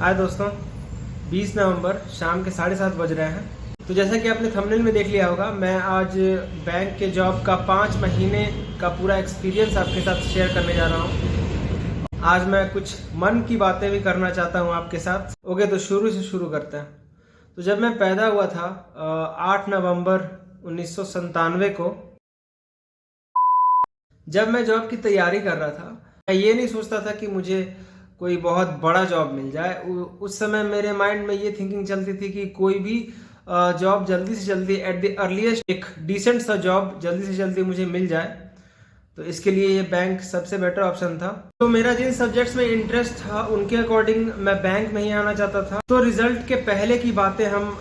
हाय दोस्तों, 20 नवंबर शाम के 7:30 बज रहे हैं। तो जैसा कि आपने थंबनेल में देख लिया होगा, मैं आज बैंक के जॉब का 5 महीने का पूरा एक्सपीरियंस आपके साथ शेयर करने जा रहा हूँ। आज मैं कुछ मन की बातें भी करना चाहता हूँ आपके साथ। ओके, तो शुरू से शुरू करते हैं। तो जब मैं पैदा हुआ था 8 नवंबर 1997 को, जब मैं जॉब की तैयारी कर रहा था, मैं ये नहीं सोचता था कि मुझे कोई बहुत बड़ा जॉब मिल जाए। उस समय मेरे माइंड में ये थिंकिंग चलती थी कि कोई भी जॉब जल्दी से जल्दी एट द अर्लीस्ट एक डिसेंट सा जॉब जल्दी से जल्दी मुझे मिल जाए। तो इसके लिए ये बैंक सबसे बेटर ऑप्शन था। तो मेरा जिन सब्जेक्ट्स में इंटरेस्ट था उनके अकॉर्डिंग मैं बैंक में ही आना चाहता था। तो रिजल्ट के पहले की बातें हम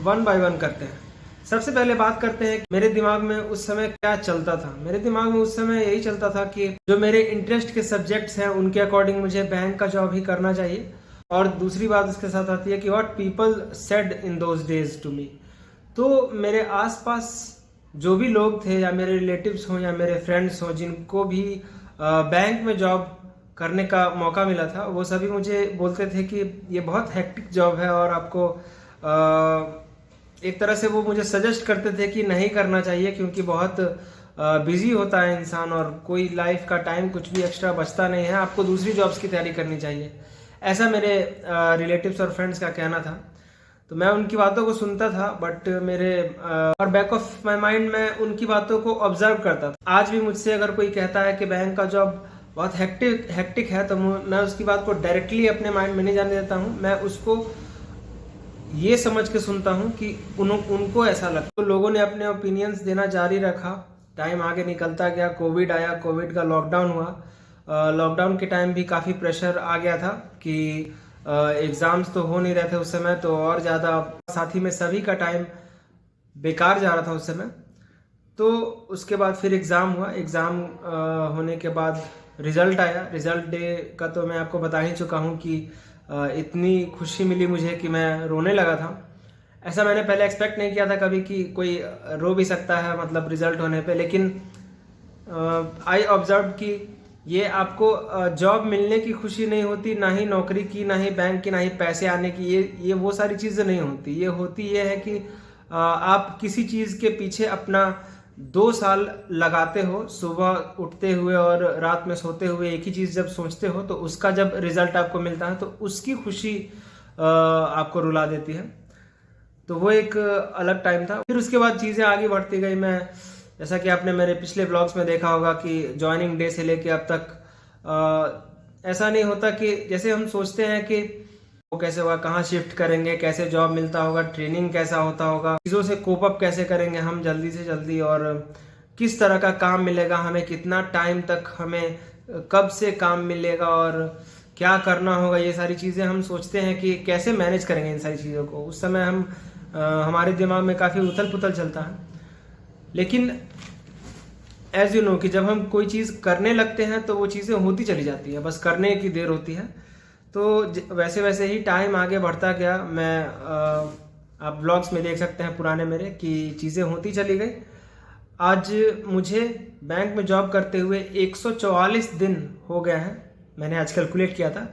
वन बाय वन करते हैं। सबसे पहले बात करते हैं कि मेरे दिमाग में उस समय क्या चलता था। मेरे दिमाग में उस समय यही चलता था कि जो मेरे इंटरेस्ट के सब्जेक्ट्स हैं उनके अकॉर्डिंग मुझे बैंक का जॉब ही करना चाहिए। और दूसरी बात इसके साथ आती है कि what people said in those days to me. तो मेरे आसपास जो भी लोग थे, या मेरे रिलेटिव्स हों या मेरे फ्रेंड्स हों, जिनको भी बैंक में जॉब करने का मौका मिला था, वो सभी मुझे बोलते थे कि ये बहुत हेक्टिक जॉब है और आपको एक तरह से वो मुझे सजेस्ट करते थे कि नहीं करना चाहिए, क्योंकि बहुत बिजी होता है इंसान और कोई लाइफ का टाइम कुछ भी एक्स्ट्रा बचता नहीं है, आपको दूसरी जॉब्स की तैयारी करनी चाहिए। ऐसा मेरे रिलेटिव्स और फ्रेंड्स का कहना था। तो मैं उनकी बातों को सुनता था, बट मेरे और बैक ऑफ माय माइंड मैं उनकी बातों को ऑब्जर्व करता था। आज भी मुझसे अगर कोई कहता है कि बैंक का जॉब बहुत हेक्टिक है, तो मैं उसकी बात को डायरेक्टली अपने माइंड में नहीं जाने देता हूँ। मैं उसको ये समझ के सुनता हूँ कि उनको ऐसा लगता। तो लोगों ने अपने ओपिनियंस देना जारी रखा। टाइम आगे निकलता गया, कोविड आया, कोविड का लॉकडाउन हुआ। लॉकडाउन के टाइम भी काफ़ी प्रेशर आ गया था कि एग्ज़ाम्स तो हो नहीं रहे थे उस समय, तो और ज़्यादा साथ ही में सभी का टाइम बेकार जा रहा था उस समय। तो उसके बाद फिर एग्ज़ाम हुआ। एग्ज़ाम होने के बाद रिज़ल्ट आया। रिज़ल्ट डे का तो मैं आपको बता ही चुका हूँ कि इतनी खुशी मिली मुझे कि मैं रोने लगा था। ऐसा मैंने पहले एक्सपेक्ट नहीं किया था कभी कि कोई रो भी सकता है, मतलब रिज़ल्ट होने पे। लेकिन आई ऑब्जर्व कि ये आपको जॉब मिलने की खुशी नहीं होती, ना ही नौकरी की, ना ही बैंक की, ना ही पैसे आने की। ये वो सारी चीज़ें नहीं होती। ये होती ये है कि आप किसी चीज़ के पीछे अपना 2 साल लगाते हो, सुबह उठते हुए और रात में सोते हुए एक ही चीज़ जब सोचते हो, तो उसका जब रिजल्ट आपको मिलता है तो उसकी खुशी आपको रुला देती है। तो वो एक अलग टाइम था। फिर उसके बाद चीज़ें आगे बढ़ती गई। मैं, जैसा कि आपने मेरे पिछले ब्लॉग्स में देखा होगा कि ज्वाइनिंग डे से लेके अब तक ऐसा नहीं होता कि जैसे हम सोचते हैं कि वो कैसे होगा, कहाँ शिफ्ट करेंगे, कैसे जॉब मिलता होगा, ट्रेनिंग कैसा होता होगा, चीज़ों से कोप अप कैसे करेंगे हम जल्दी से जल्दी, और किस तरह का काम मिलेगा हमें, कितना टाइम तक हमें कब से काम मिलेगा और क्या करना होगा। ये सारी चीज़ें हम सोचते हैं कि कैसे मैनेज करेंगे इन सारी चीज़ों को। उस समय हम हमारे दिमाग में काफ़ी उथल पुथल चलता है। लेकिन एज यू नो कि जब हम कोई चीज़ करने लगते हैं तो वो चीज़ें होती चली जाती है, बस करने की देर होती है। तो वैसे वैसे ही टाइम आगे बढ़ता गया। मैं आप ब्लॉग्स में देख सकते हैं पुराने मेरे, कि चीज़ें होती चली गई। आज मुझे बैंक में जॉब करते हुए 144 दिन हो गए हैं। मैंने आज कैलकुलेट किया था।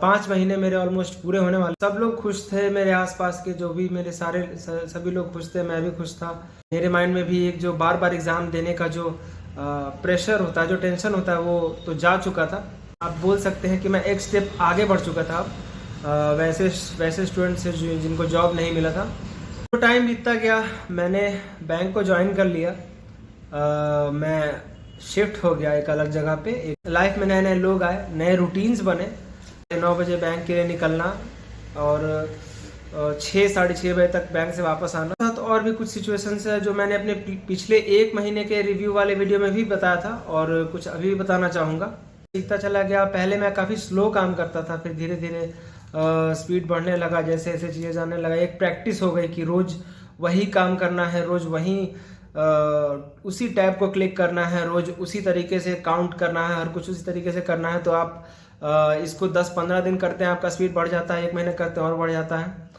5 महीने मेरे ऑलमोस्ट पूरे होने वाले। सब लोग खुश थे, मेरे आसपास के जो भी मेरे सभी लोग खुश थे, मैं भी खुश था। मेरे माइंड में भी एक जो बार बार एग्ज़ाम देने का जो प्रेशर होता है, जो टेंशन होता है, वो तो जा चुका था। आप बोल सकते हैं कि मैं एक स्टेप आगे बढ़ चुका था वैसे स्टूडेंट से जिनको जॉब नहीं मिला था। तो टाइम बीतता गया, मैंने बैंक को ज्वाइन कर लिया। मैं शिफ्ट हो गया एक अलग जगह पे। एक लाइफ में नए नए लोग आए, नए रूटीन्स बने। 9 बजे बैंक के लिए निकलना और 6 साढ़े 6 बजे तक बैंक से वापस आना। तो और भी कुछ सिचुएशंस है जो मैंने अपने पिछले 1 महीने के रिव्यू वाले वीडियो में भी बताया था, और कुछ अभी भी बताना चाहूँगा। सीखता चला गया। पहले मैं काफ़ी स्लो काम करता था, फिर धीरे धीरे स्पीड बढ़ने लगा। जैसे जैसे चीज़ें जानने लगा, एक प्रैक्टिस हो गई कि रोज़ वही काम करना है, रोज़ वही उसी टैब को क्लिक करना है, रोज़ उसी तरीके से काउंट करना है, हर कुछ उसी तरीके से करना है। तो आप इसको 10-15 दिन करते हैं, आपका स्पीड बढ़ जाता है, 1 महीने करते हैं और बढ़ जाता है।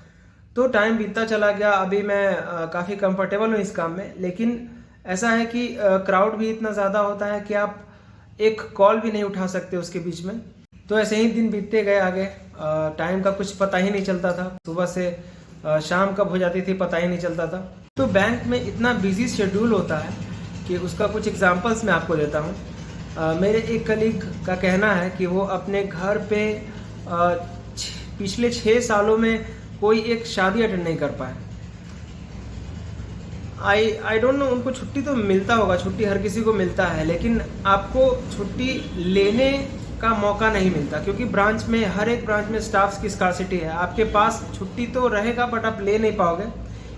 तो टाइम बीतता चला गया। अभी मैं काफ़ी कंफर्टेबल हूँ इस काम में। लेकिन ऐसा है कि क्राउड भी इतना ज़्यादा होता है कि आप एक कॉल भी नहीं उठा सकते उसके बीच में। तो ऐसे ही दिन बीतते गए आगे, टाइम का कुछ पता ही नहीं चलता था, सुबह से शाम कब हो जाती थी पता ही नहीं चलता था। तो बैंक में इतना बिजी शेड्यूल होता है कि उसका कुछ एग्जांपल्स मैं आपको देता हूँ। मेरे एक कलीग का कहना है कि वो अपने घर पे पिछले 6 सालों में कोई एक शादी अटेंड नहीं कर पाए। आई डोंट नो, उनको छुट्टी तो मिलता होगा, छुट्टी हर किसी को मिलता है, लेकिन आपको छुट्टी लेने का मौका नहीं मिलता, क्योंकि ब्रांच में, हर एक ब्रांच में स्टाफ्स की स्कार्सिटी है। आपके पास छुट्टी तो रहेगा बट आप ले नहीं पाओगे।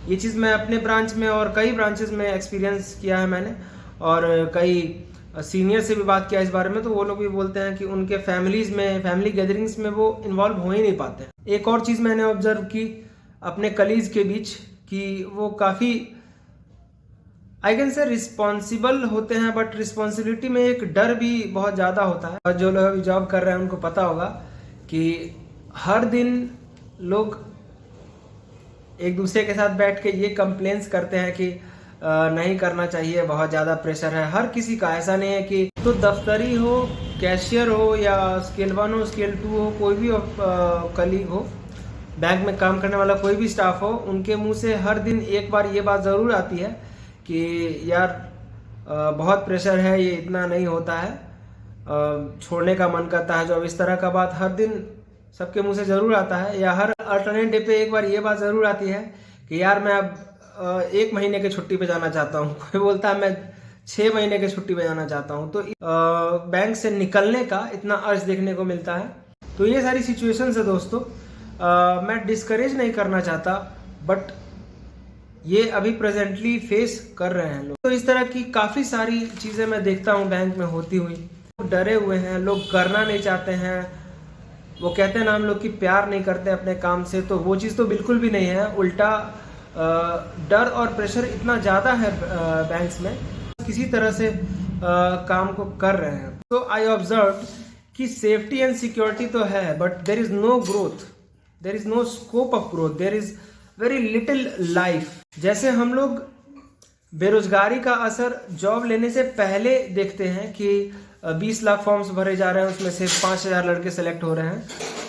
ये चीज़ मैं अपने ब्रांच में और कई ब्रांचेस में एक्सपीरियंस किया है मैंने, और कई सीनियर से भी बात किया इस बारे में, तो वो लोग भी बोलते हैं कि उनके फैमिलीज में, फैमिली गैदरिंग्स में वो इन्वॉल्व हो ही नहीं पाते। एक और चीज़ मैंने ऑब्जर्व की अपने कलीग्स के बीच कि वो काफ़ी, आई कैन से, रिस्पॉन्सिबल होते हैं, बट रिस्पॉन्सिबिलिटी में एक डर भी बहुत ज़्यादा होता है। और जो लोग अभी जॉब कर रहे हैं उनको पता होगा कि हर दिन लोग एक दूसरे के साथ बैठ के ये कंप्लेंट्स करते हैं कि नहीं करना चाहिए, बहुत ज़्यादा प्रेशर है। हर किसी का, ऐसा नहीं है कि तो दफ्तरी हो, कैशियर हो, या स्केल 1 हो, स्केल 2 हो, कोई भी कलीग हो, बैंक में काम करने वाला कोई भी स्टाफ हो, उनके मुंह से हर दिन एक बार ये बात ज़रूर आती है कि यार बहुत प्रेशर है, ये इतना नहीं होता है, छोड़ने का मन करता है जॉब। इस तरह का बात हर दिन सबके मुंह से ज़रूर आता है, या हर अल्टरनेट डे पे एक बार ये बात ज़रूर आती है कि यार मैं अब 1 महीने की छुट्टी पे जाना चाहता हूँ, कोई बोलता है मैं 6 महीने की छुट्टी पे जाना चाहता हूँ। तो बैंक से निकलने का इतना अर्ज देखने को मिलता है। तो ये सारी सिचुएशंस है दोस्तों, मैं डिस्करेज नहीं करना चाहता, बट ये अभी प्रेजेंटली फेस कर रहे हैं लोग। तो इस तरह की काफ़ी सारी चीज़ें मैं देखता हूँ बैंक में होती हुई। डरे हुए हैं लोग, करना नहीं चाहते हैं, वो कहते हैं ना हम लोग की प्यार नहीं करते अपने काम से, तो वो चीज़ तो बिल्कुल भी नहीं है। उल्टा डर और प्रेशर इतना ज़्यादा है बैंक्स में, किसी तरह से काम को कर रहे हैं। तो आई ऑब्जर्व कि सेफ्टी एंड सिक्योरिटी तो है, but there is no growth, there is no scope of growth, there is very little life. जैसे हम लोग बेरोजगारी का असर जॉब लेने से पहले देखते हैं कि 20 लाख फॉर्म्स भरे जा रहे हैं, उसमें से 5,000 लड़के सेलेक्ट हो रहे हैं,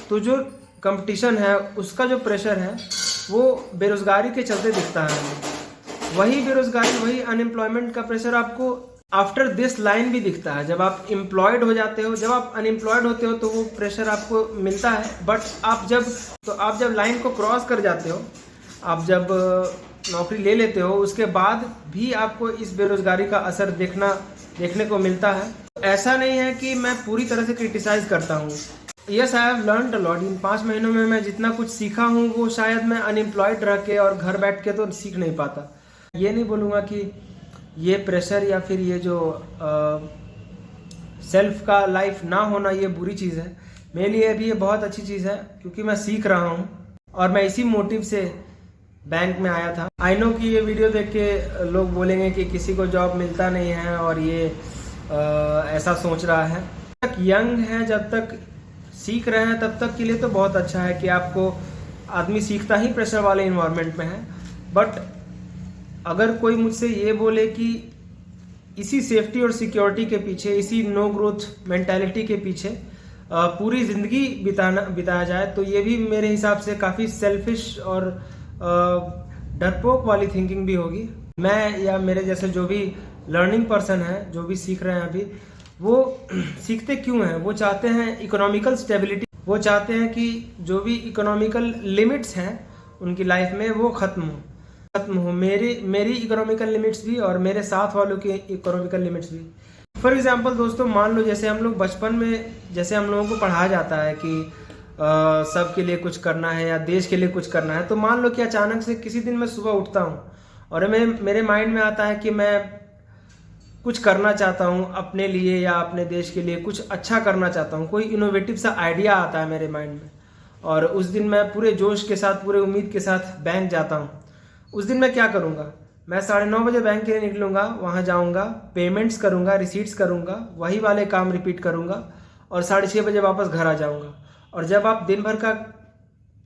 तो जो कंपटीशन है उसका जो प्रेशर है वो बेरोजगारी के चलते दिखता है हमें। वही बेरोजगारी, वही अनएम्प्लॉयमेंट का प्रेशर आपको आफ्टर दिस लाइन भी दिखता है। जब आप एम्प्लॉयड हो जाते हो, जब आप अनएम्प्लॉयड होते हो तो वो प्रेशर आपको मिलता है, बट आप जब लाइन को क्रॉस कर जाते हो, आप जब नौकरी ले लेते हो, उसके बाद भी आपको इस बेरोजगारी का असर देखने को मिलता है। ऐसा नहीं है कि मैं पूरी तरह से क्रिटिसाइज करता हूँ। Yes, I have learned a lot. इन 5 महीनों में मैं जितना कुछ सीखा हूँ वो शायद मैं अनएम्प्लॉयड रह के और घर बैठ के तो सीख नहीं पाता। ये नहीं बोलूँगा कि ये प्रेशर या फिर ये जो सेल्फ का लाइफ ना होना ये बुरी चीज़ है। मेरे लिए अभी ये बहुत अच्छी चीज़ है, क्योंकि मैं सीख रहा हूँ और मैं इसी मोटिव से बैंक में आया था। आई नो कि ये वीडियो देख के लोग बोलेंगे कि किसी को जॉब मिलता नहीं है और ये ऐसा सोच रहा है। जब तक यंग है, जब तक सीख रहे हैं, तब तक के लिए तो बहुत अच्छा है कि आपको, आदमी सीखता ही प्रेशर वाले इन्वायरमेंट में है। बट अगर कोई मुझसे ये बोले कि इसी सेफ्टी और सिक्योरिटी के पीछे, इसी नो ग्रोथ मेंटालिटी के पीछे पूरी ज़िंदगी बिताया जाए, तो ये भी मेरे हिसाब से काफ़ी सेल्फिश और डरपोक वाली थिंकिंग भी होगी। मैं या मेरे जैसे जो भी लर्निंग पर्सन है, जो भी सीख रहे हैं अभी, वो सीखते क्यों हैं? वो चाहते हैं इकोनॉमिकल स्टेबिलिटी, वो चाहते हैं कि जो भी इकोनॉमिकल लिमिट्स हैं उनकी लाइफ में वो ख़त्म हो। मेरी इकोनॉमिकल लिमिट्स भी और मेरे साथ वालों की इकोनॉमिकल लिमिट्स भी। फॉर एग्जांपल दोस्तों, मान लो जैसे हम लोग बचपन में, जैसे हम लोगों को पढ़ाया जाता है कि सबके लिए कुछ करना है या देश के लिए कुछ करना है, तो मान लो कि अचानक से किसी दिन मैं सुबह उठता हूँ और मेरे माइंड में आता है कि मैं कुछ करना चाहता हूँ अपने लिए या अपने देश के लिए, कुछ अच्छा करना चाहता हूँ, कोई इनोवेटिव सा आइडिया आता है मेरे माइंड में, और उस दिन मैं पूरे जोश के साथ, पूरे उम्मीद के साथ बैंक जाता हूँ। उस दिन मैं क्या करूँगा? मैं 9:30 बजे बैंक के लिए निकलूँगा, वहाँ जाऊँगा, पेमेंट्स करूँगा, रिसीट्स करूँगा, वही वाले काम रिपीट करूँगा और 6:30 बजे वापस घर आ जाऊँगा। और जब आप दिन भर का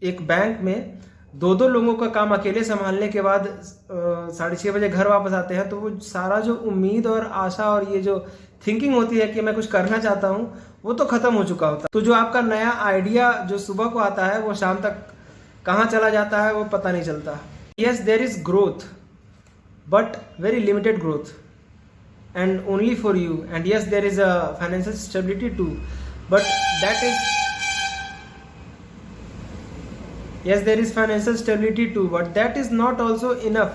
एक बैंक में 2-2 लोगों का काम अकेले संभालने के बाद 6:30 बजे घर वापस आते हैं, तो वो सारा जो उम्मीद और आशा और ये जो थिंकिंग होती है कि मैं कुछ करना चाहता हूँ, वो तो खत्म हो चुका होता है। तो जो आपका नया आइडिया जो सुबह को आता है वो शाम तक कहाँ चला जाता है वो पता नहीं चलता। Yes, there is growth but very limited growth and only for you, and yes there is a financial stability too, but that is yes there is financial stability too, but that is not also enough।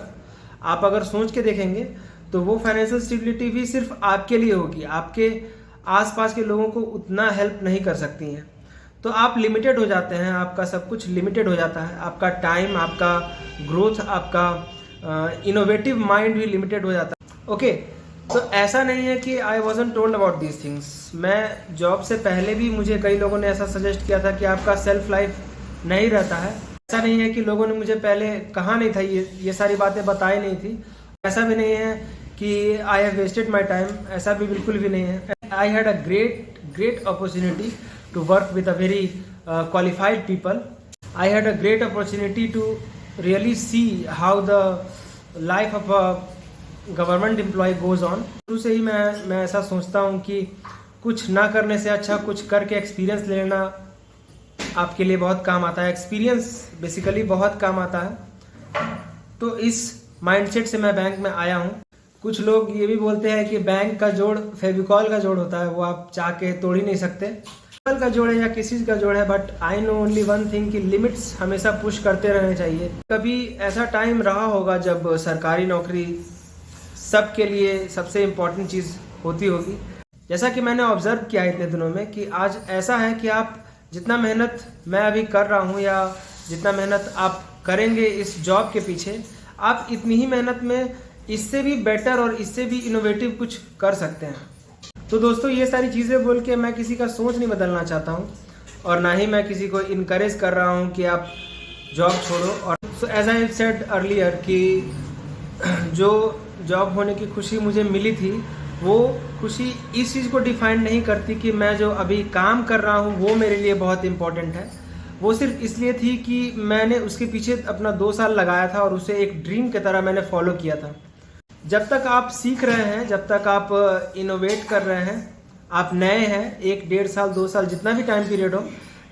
आप अगर सोच के देखेंगे तो वो financial stability भी सिर्फ आपके लिए होगी, आपके आसपास के लोगों को उतना हेल्प नहीं कर सकती हैं। तो आप लिमिटेड हो जाते हैं, आपका सब कुछ लिमिटेड हो जाता है, आपका टाइम, आपका ग्रोथ, आपका इनोवेटिव माइंड भी लिमिटेड हो जाता है। ओके, तो ऐसा नहीं है कि आई wasn't told about these things. मैं जॉब से पहले भी मुझे कई लोगों ने ऐसा सजेस्ट किया था कि आपका सेल्फ लाइफ नहीं रहता है। ऐसा नहीं है कि लोगों ने मुझे पहले कहा नहीं था, ये सारी बातें बताई नहीं थी। ऐसा भी नहीं है कि I have wasted my time, ऐसा भी बिल्कुल भी नहीं है। I had a great opportunity to work with a very qualified people. I had a great opportunity to really see how the life of a government employee goes on. शुरू से ही मैं ऐसा सोचता हूँ कि कुछ ना करने से अच्छा कुछ करके एक्सपीरियंस ले लेना आपके लिए बहुत काम आता है। एक्सपीरियंस बेसिकली बहुत काम आता है। तो इस माइंडसेट से मैं बैंक में आया हूँ। कुछ लोग ये भी बोलते हैं कि बैंक का जोड़ फेविकॉल का जोड़ होता है, वो आप चाह के तोड़ ही नहीं सकते। फेविकॉल का जोड़ है या किसी का जोड़ है, but I know only one thing कि लिमिट्स हमेशा पुश करते रहने चाहिए। कभी ऐसा टाइम रहा होगा जब सरकारी नौकरी सबके लिए सबसे इम्पोर्टेंट चीज़ होती होगी। जैसा कि मैंने ऑब्जर्व किया इतने दिनों में कि आज ऐसा है कि आप जितना मेहनत मैं अभी कर रहा हूँ या जितना मेहनत आप करेंगे इस जॉब के पीछे, आप इतनी ही मेहनत में इससे भी बेटर और इससे भी इनोवेटिव कुछ कर सकते हैं। तो दोस्तों, ये सारी चीज़ें बोल के मैं किसी का सोच नहीं बदलना चाहता हूँ और ना ही मैं किसी को इनकरेज कर रहा हूँ कि आप जॉब छोड़ो। और so as I said earlier कि जो जॉब होने की खुशी मुझे मिली थी वो खुशी इस चीज़ को डिफाइन नहीं करती कि मैं जो अभी काम कर रहा हूँ वो मेरे लिए बहुत इम्पोर्टेंट है। वो सिर्फ इसलिए थी कि मैंने उसके पीछे अपना 2 साल लगाया था और उसे एक ड्रीम की तरह मैंने फॉलो किया था। जब तक आप सीख रहे हैं, जब तक आप इनोवेट कर रहे हैं, आप नए हैं, 1, 1.5 साल 2 साल जितना भी टाइम पीरियड हो,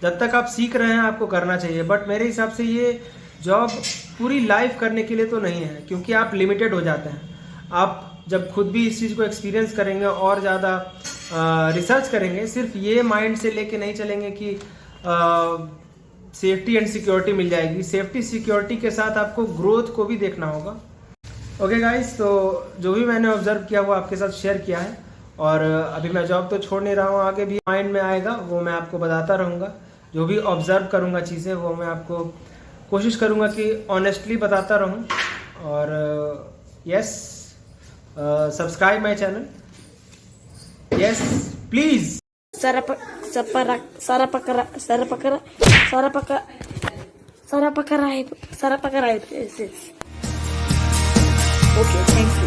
जब तक आप सीख रहे हैं आपको करना चाहिए। बट मेरे हिसाब से ये जॉब पूरी लाइफ करने के लिए तो नहीं है, क्योंकि आप लिमिटेड हो जाते हैं। आप जब खुद भी इस चीज़ को एक्सपीरियंस करेंगे और ज़्यादा रिसर्च करेंगे, सिर्फ ये माइंड से लेके नहीं चलेंगे कि सेफ्टी एंड सिक्योरिटी मिल जाएगी। सेफ्टी सिक्योरिटी के साथ आपको ग्रोथ को भी देखना होगा। ओके गाइस, तो जो भी मैंने ऑब्जर्व किया वो आपके साथ शेयर किया है। और अभी मैं जॉब तो छोड़ नहीं रहा हूँ, आगे भी माइंड में आएगा वो मैं आपको बताता रहूँगा। जो भी ऑब्जर्व करूँगा चीज़ें वो मैं आपको कोशिश करूँगा कि ऑनेस्टली बताता रहूँ। और yes, subscribe my channel. Yes, please. Okay, thank you.